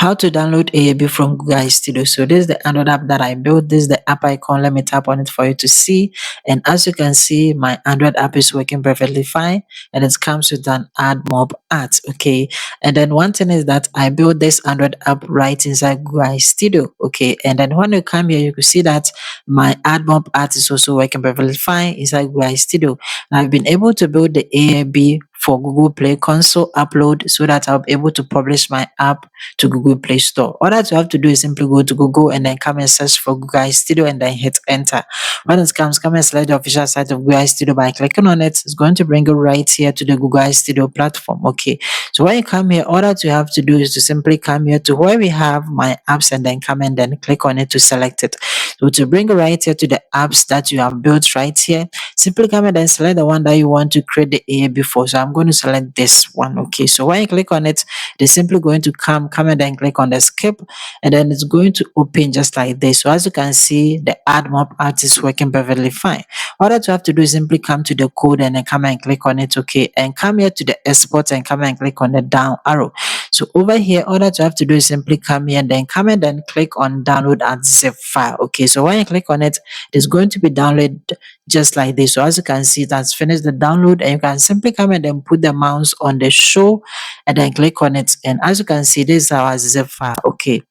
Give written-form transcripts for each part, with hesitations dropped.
How to download AAB from Google Studio. So this is the Android app that I built. This is the app icon. Let me tap on it for you to see. And as you can see, my Android app is working perfectly fine, and it comes with an add mob art. Okay. And then one thing is that I built this Android app right inside Google Studio. Okay. And then when you come here, you can see that my add mob art is also working perfectly fine inside Google Studio. And I've been able to build the AAB for Google Play console upload so that I'll be able to publish my app to Google Play Store. All that you have to do is simply go to Google and then come and search for Google Studio and then hit enter. When it comes, come and select the official site of Google Studio by clicking on it. It's going to bring you right here to the Google Studio platform. Okay. So when you come here, all that you have to do is to simply come here to where we have my apps and then come and then click on it to select it. So to bring you right here to the apps that you have built right here, simply come and then select the one that you want to create the AAB for. So I'm going to select this one. Okay. So when you click on it, it's simply going to come and then click on the skip, and then it's going to open just like this. So as you can see, the add mob art is working perfectly fine. All that you have to do is simply come to the code and then come and click on it. Okay. And come here to the export and come and click on the down arrow. So over here, all that you have to do is simply come here and then come and then click on download as zip file. Okay. So when you click on it, it's going to be downloaded just like this. So as you can see, that's finished the download, and you can simply come and then put the mouse on the show and then click on it. And as you can see, this is our zip file. Okay.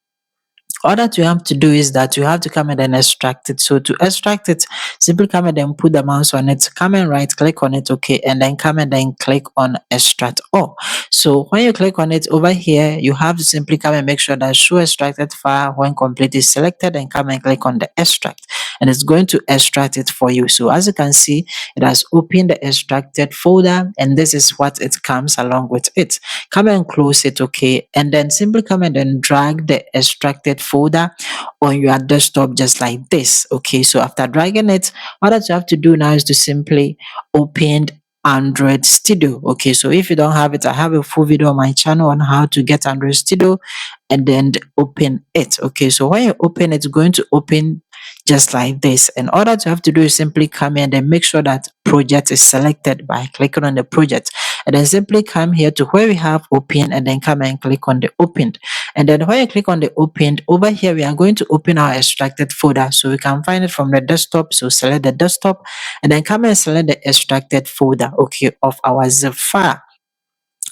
All that you have to do is that you have to come and then extract it. So to extract it, simply come and then put the mouse on it, come and right click on it, okay, and then come and then click on extract all. So when you click on it over here, you have to simply come and make sure that show extracted file when complete is selected, and come and click on the extract, and it's going to extract it for you. So as you can see, it has opened the extracted folder, and this is what it comes along with it. Come and close it, okay, and then simply come and then drag the extracted folder on your desktop just like this. Okay, so after dragging it, all that you have to do now is to simply open Android Studio. Okay, so if you don't have it, I have a full video on my channel on how to get Android Studio and then open it. Okay, so when you open it, it's going to open just like this, and all that you have to do is simply come here and then make sure that project is selected by clicking on the project, and then simply come here to where we have open and then come and click on the opened. And then when you click on the opened, over here we are going to open our extracted folder, so we can find it from the desktop. So select the desktop and then come and select the extracted folder, okay, of our zip file,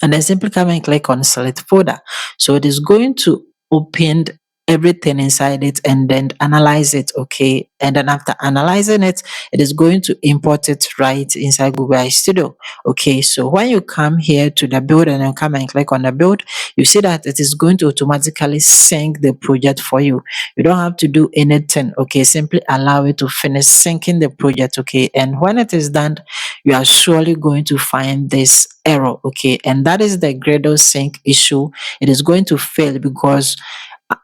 and then simply come and click on select folder. So it is going to open everything inside it and then analyze it, okay, and then after analyzing it, it is going to import it right inside Google Studio. Okay, so when you come here to the build and then come and click on the build, you see that it is going to automatically sync the project for you. You don't have to do anything. Okay, simply allow it to finish syncing the project. Okay, and when it is done, you are surely going to find this error. Okay, and that is the Gradle sync issue. It is going to fail because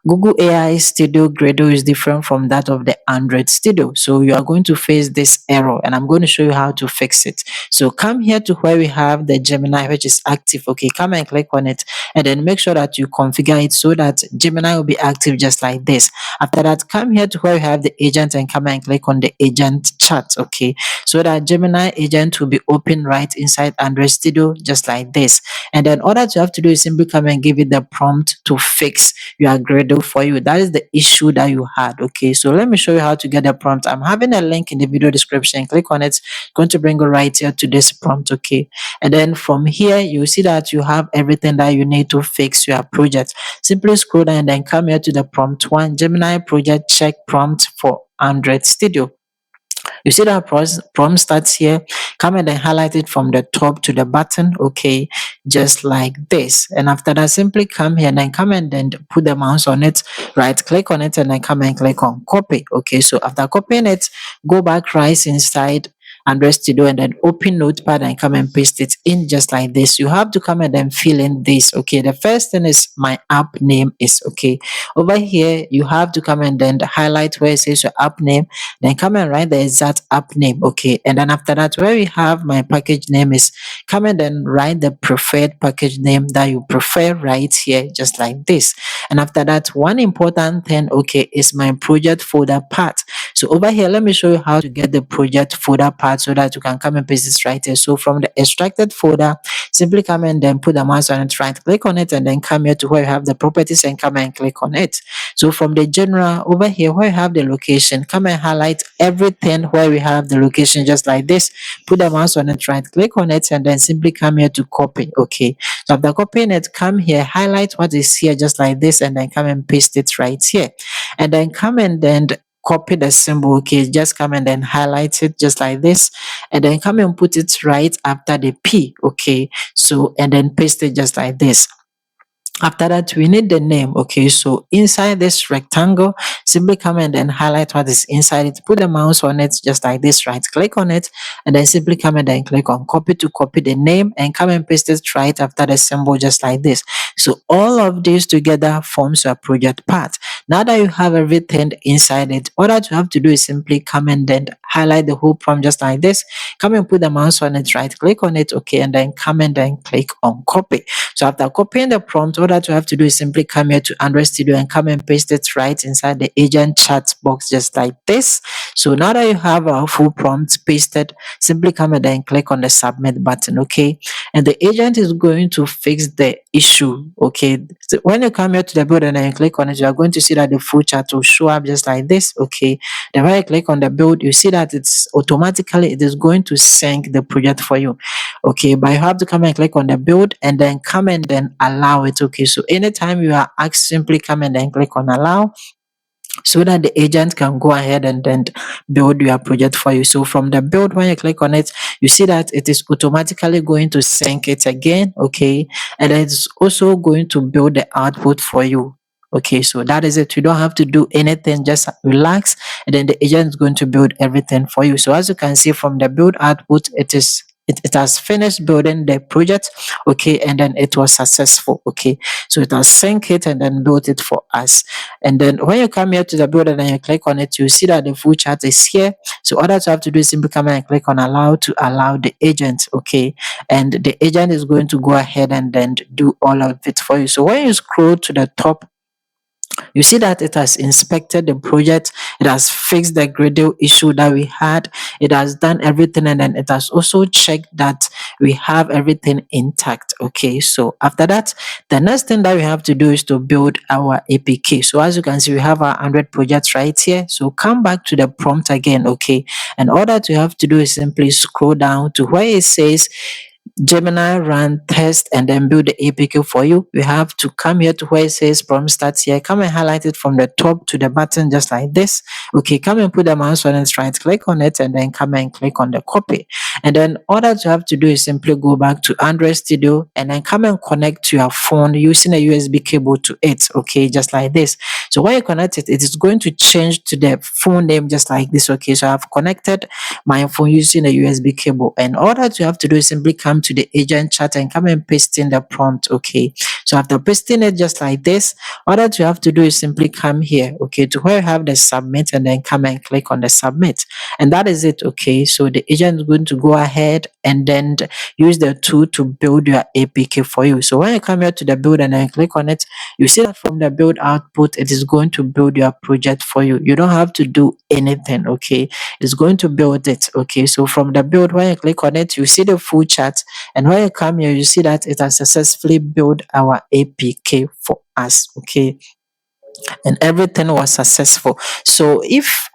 Google AI Studio Gradle is different from that of the Android Studio. So you are going to face this error, and I'm going to show you how to fix it. So come here to where we have the Gemini, which is active. Okay, come and click on it, and then make sure that you configure it so that Gemini will be active just like this. After that, come here to where we have the agent and come and click on the agent chat. Okay, so that Gemini agent will be open right inside Android Studio just like this. And then all that you have to do is simply come and give it the prompt to fix your Gradle for you. That is the issue that you had. Okay, so let me show you how to get the prompt. I'm having a link in the video description. Click on it. It's going to bring you right here to this prompt. Okay, and then from here you see that you have everything that you need to fix your project. Simply scroll down and then come here to the prompt one, Gemini project check prompt for Android Studio. You see that prompt starts here. Come and then highlight it from the top to the bottom, okay, just like this. And after that, simply come here and then come and then put the mouse on it, right click on it, and then come and click on copy. Okay, so after copying it, go back right inside Android Studio and then open Notepad and come and paste it in just like this. You have to come and then fill in this. Okay, the first thing is my app name is, okay. Over here, you have to come and then highlight where it says your app name, then come and write the exact app name. Okay, and then after that, where we have my package name is, come and then write the preferred package name that you prefer right here, just like this. And after that, one important thing, okay, is my project folder path. So over here, let me show you how to get the project folder part so that you can come and paste this right here. So from the extracted folder, simply come and then put the mouse on it, right click on it, and then come here to where you have the properties and come and click on it. So from the general over here where you have the location, come and highlight everything where we have the location just like this. Put the mouse on it, right click on it, and then simply come here to copy. Okay. So after copying it, come here, highlight what is here just like this, and then come and paste it right here. And then come and then copy the symbol. Okay, just come and then highlight it just like this, and then come and put it right after the P. Okay, so and then paste it just like this. After that, we need the name. Okay, so inside this rectangle, simply come and then highlight what is inside it. Put the mouse on it just like this, right click on it, and then simply come and then click on copy to copy the name, and come and paste it right after the symbol just like this. So all of these together forms your project part. Now that you have everything inside it, all that you have to do is simply come and then highlight the whole prompt just like this. Come and put the mouse on it, right click on it, okay, and then come and then click on copy. So after copying the prompt, all that you have to do is simply come here to Android Studio and come and paste it right inside the agent chat box just like this. So now that you have a full prompt pasted, simply come and then click on the submit button, okay? And the agent is going to fix the issue, okay? So when you come here to the build and then you click on it, you are going to see that the full chat will show up just like this, okay? Then when you click on the build, you see that it's automatically, it is going to sync the project for you. Okay, but you have to come and click on the build and then come and then allow it. Okay, so anytime you are asked, simply come and then click on allow so that the agent can go ahead and then build your project for you. So from the build, when you click on it, you see that it is automatically going to sync it again, okay, and it's also going to build the output for you. Okay, so that is it. You don't have to do anything, just relax, and then the agent is going to build everything for you. So as you can see from the build output, it has finished building the project, okay, and then it was successful, okay. So it has synced it and then built it for us. And then when you come here to the build and then you click on it, you see that the full chart is here. So all that you have to do is simply come and click on allow to allow the agent, okay, and the agent is going to go ahead and then do all of it for you. So when you scroll to the top, you see that it has inspected the project, it has fixed the Gradle issue that we had, it has done everything, and then it has also checked that we have everything intact. Okay, so after that, the next thing that we have to do is to build our APK. So as you can see, we have our 100 projects right here. So come back to the prompt again, okay, and all that you have to do is simply scroll down to where it says Gemini run test and then build the APK for you. You have to come here to where it says prompt starts here. Come and highlight it from the top to the button just like this. Okay, come and put the mouse on it, right click on it, and then come and click on the copy. And then all that you have to do is simply go back to Android Studio and then come and connect to your phone using a USB cable to it. Okay, just like this. So when you connect it, it is going to change to the phone name just like this. Okay, so I've connected my phone using a USB cable, and all that you have to do is simply come to the agent chat and come and paste in the prompt. Okay, so after pasting it just like this, all that you have to do is simply come here, okay, to where you have the submit, and then come and click on the submit, and that is it. Okay, so the agent is going to go ahead and then use the tool to build your APK for you. So when you come here to the build and then click on it, you see that from the build output, it is going to build your project for you. You don't have to do anything. Okay, it's going to build it. Okay, so from the build, when you click on it, you see the full chart, and when you come here, you see that it has successfully built our APK for us. Okay, and everything was successful. So if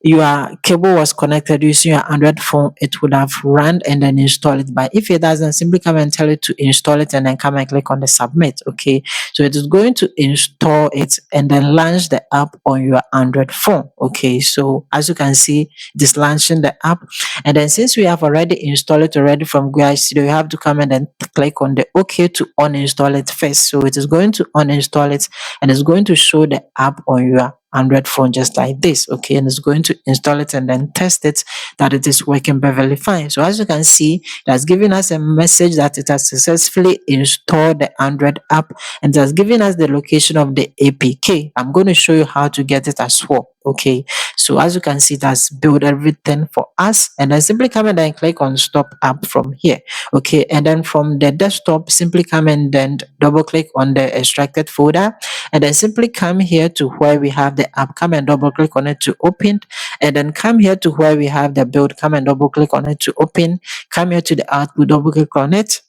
your cable was connected using your Android phone, it would have run and then install it. But if it doesn't, simply come and tell it to install it and then come and click on the submit. Okay, so it is going to install it and then launch the app on your Android phone. Okay, so as you can see, it is launching the app, and then since we have already installed it already from Gradle Studio, you have to come and then click on the OK to uninstall it first. So it is going to uninstall it and it's going to show the app on your Android phone just like this. Okay, and it's going to install it and then test it that it is working perfectly fine. So as you can see, it has given us a message that it has successfully installed the Android app, and it has given us the location of the APK. I'm going to show you how to get it as well. Okay, So as you can see, it has built everything for us. And then simply come and then click on stop app from here. Okay, and then from the desktop, simply come and then double click on the extracted folder, and then simply come here to where we have the app, come and double click on it to open, and then come here to where we have the build, come and double click on it to open, come here to the output, double click on it,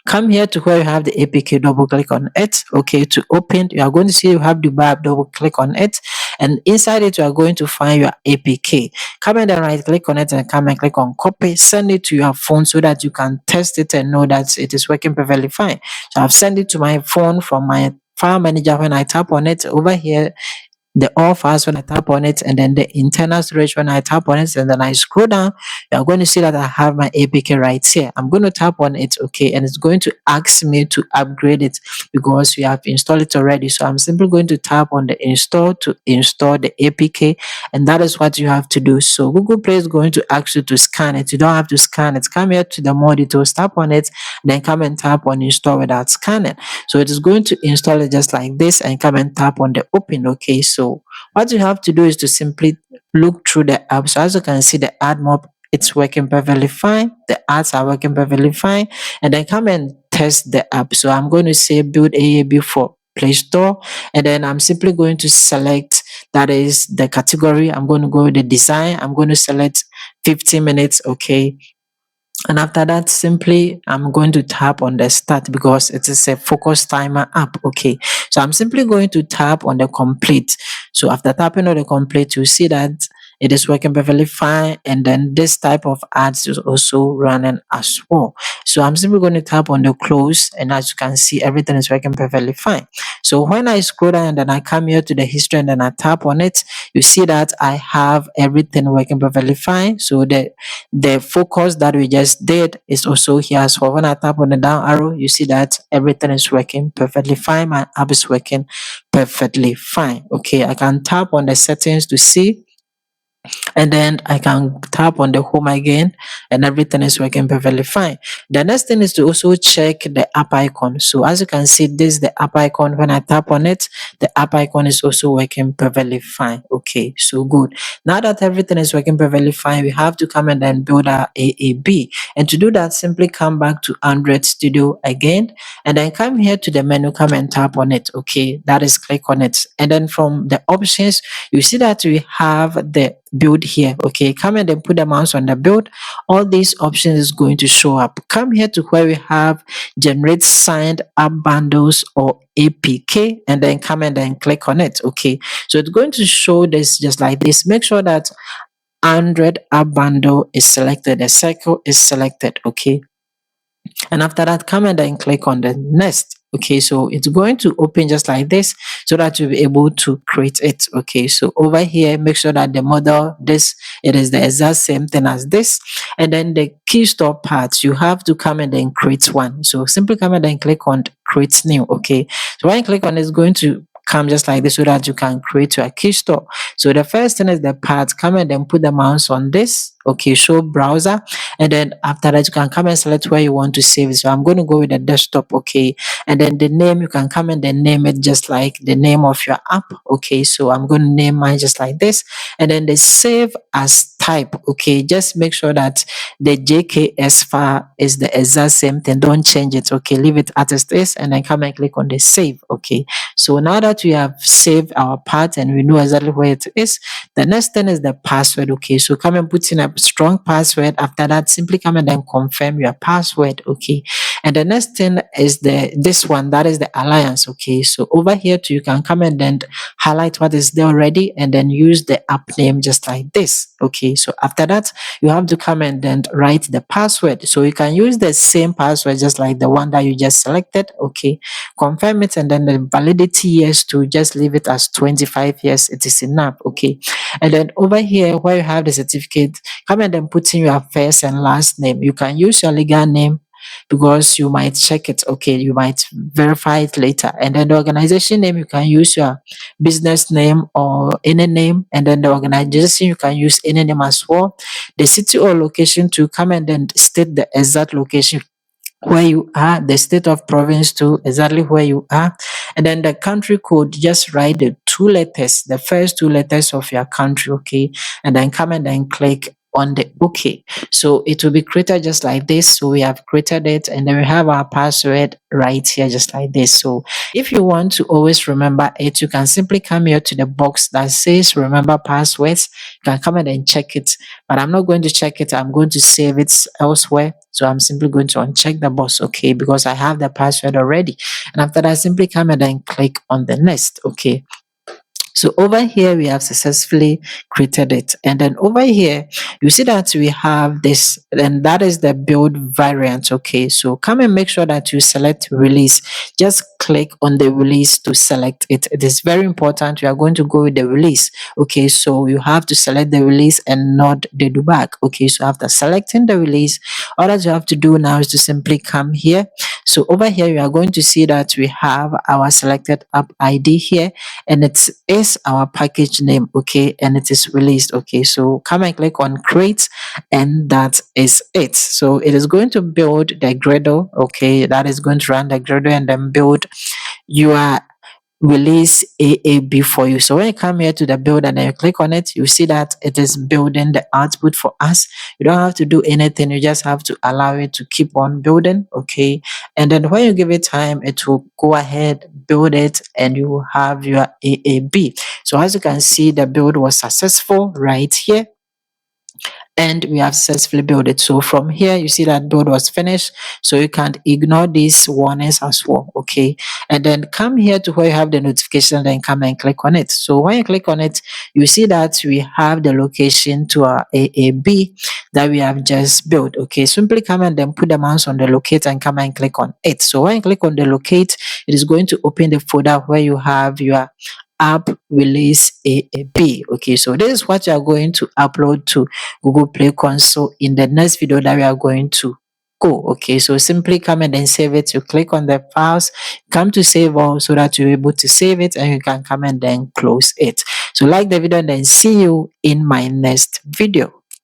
come here to where you have the APK, double click on it. Okay, to open, you are going to see you have the bar, double click on it, and inside it, you are going to find your APK. Come and then right click on it and come and click on copy, send it to your phone so that you can test it and know that it is working perfectly fine. So I've sent it to my phone from my file manager. When I tap on it over here, the all files when I tap on it, and then the internal storage when I tap on it, and then I scroll down, you're going to see that I have my APK right here. I'm going to tap on it, okay, and it's going to ask me to upgrade it because we have installed it already. So I'm simply going to tap on the install to install the APK, and that is what you have to do. So Google Play is going to ask you to scan it. You don't have to scan it. Come here to the more details, tap on it, then come and tap on install without scanning. So it is going to install it just like this, and come and tap on the open. Okay, so what you have to do is to simply look through the app. So as you can see, the ad mob, it's working perfectly fine. The ads are working perfectly fine. And then come and test the app. So I'm going to say build AAB for Play Store. And then I'm simply going to select, that is the category. I'm going to go with the design. I'm going to select 15 minutes. Okay. And after that, simply I'm going to tap on the start because it is a focus timer app. Okay. So I'm simply going to tap on the complete. So after tapping on the complete, you see that it is working perfectly fine. And then this type of ads is also running as well. So I'm simply going to tap on the close, and as you can see, everything is working perfectly fine. So when I scroll down and then I come here to the history and then I tap on it, you see that I have everything working perfectly fine. So the focus that we just did is also here. So when I tap on the down arrow, you see that everything is working perfectly fine. My app is working perfectly fine. Okay, I can tap on the settings to see, and then I can tap on the home again, and everything is working perfectly fine. The next thing is to also check the app icon. So as you can see, this is the app icon. When I tap on it, the app icon is also working perfectly fine. Okay, so good. Now that everything is working perfectly fine, we have to come and then build our AAB. And to do that, simply come back to Android Studio again, and then come here to the menu, come and tap on it. Okay, that is click on it. And then from the options, you see that we have the build here. Okay, come and then put the mouse on the build. All these options is going to show up. Come here to where we have generate signed app bundles or APK, and then come and then click on it. Okay, so it's going to show this just like this. Make sure that Android app bundle is selected, the circle is selected. Okay, and after that, come and then click on the next. Okay, so it's going to open just like this so that you'll be able to create it. Okay, so over here, make sure that the model, this, it is the exact same thing as this. And then the key store parts, you have to come and then create one. So simply come and then click on create new. Okay, so when you click on it, it's going to come just like this so that you can create your key store. So the first thing is the path. Come and then put the mouse on this. Okay, show browser, and then after that you can come and select where you want to save it. So I'm going to go with the desktop. Okay, and then the name, you can come and then name it just like the name of your app. Okay, so I'm going to name mine just like this, and then the save as type. Okay, just make sure that the JKS file is the exact same thing. Don't change it. Okay, leave it as it is, and then come and click on the save. Okay, so now that we have saved our part and we know exactly where it is, the next thing is the password. Okay, so come and put in a strong password. After that, simply come and then confirm your password. Okay, and the next thing is this one, that is the alliance. Okay, so over here too, you can come and then highlight what is there already, and then use the app name just like this. Okay, so after that, you have to come and then write the password. So you can use the same password just like the one that you just selected. Okay, confirm it, and then the validity years to just leave it as 25 years. It is enough. Okay, and then over here where you have the certificate, come and then put in your first and last name. You can use your legal name because you might check it. Okay, you might verify it later. And then the organization name, you can use your business name or any name. And then the organization, you can use any name as well. The city or location to come and then state the exact location where you are, the state of province too, exactly where you are, and then the country code, just write the two letters, the first two letters of your country, okay, and then come and then click on the OK. So it will be created just like this. So we have created it, and then we have our password right here, just like this. So if you want to always remember it, you can simply come here to the box that says remember passwords. You can come and then check it, but I'm not going to check it. I'm going to save it elsewhere. So I'm simply going to uncheck the box, okay, because I have the password already. And after that, simply come and then click on the next, okay. So over here, we have successfully created it. And then over here, you see that we have this, and that is the build variant. Okay, so come and make sure that you select release. Just click on the release to select it. It is very important. We are going to go with the release. Okay, so you have to select the release and not the debug. Okay, so after selecting the release, all that you have to do now is to simply come here. So over here, you are going to see that we have our selected app ID here, and it is our package name, okay, and it is released. Okay, so come and click on create, and that is it. So it is going to build the Gradle, okay, that is going to run the Gradle and then build your release AAB for you. So when you come here to the build and then you click on it, you see that it is building the output for us. You don't have to do anything. You just have to allow it to keep on building. Okay. And then when you give it time, it will go ahead, build it, and you will have your AAB. So as you can see, the build was successful right here, and we have successfully built it. So from here, you see that build was finished. So you can ignore these warnings as well. Okay. And then come here to where you have the notification, then come and click on it. So when you click on it, you see that we have the location to our AAB that we have just built. Okay. Simply come and then put the mouse on the locate and come and click on it. So when you click on the locate, it is going to open the folder where you have your app release AAB. Okay, so this is what you are going to upload to Google Play Console in the next video that we are going to go. Okay, so simply come and then save it. You click on the files, come to save all so that you're able to save it, and you can come and then close it. So like the video and then see you in my next video.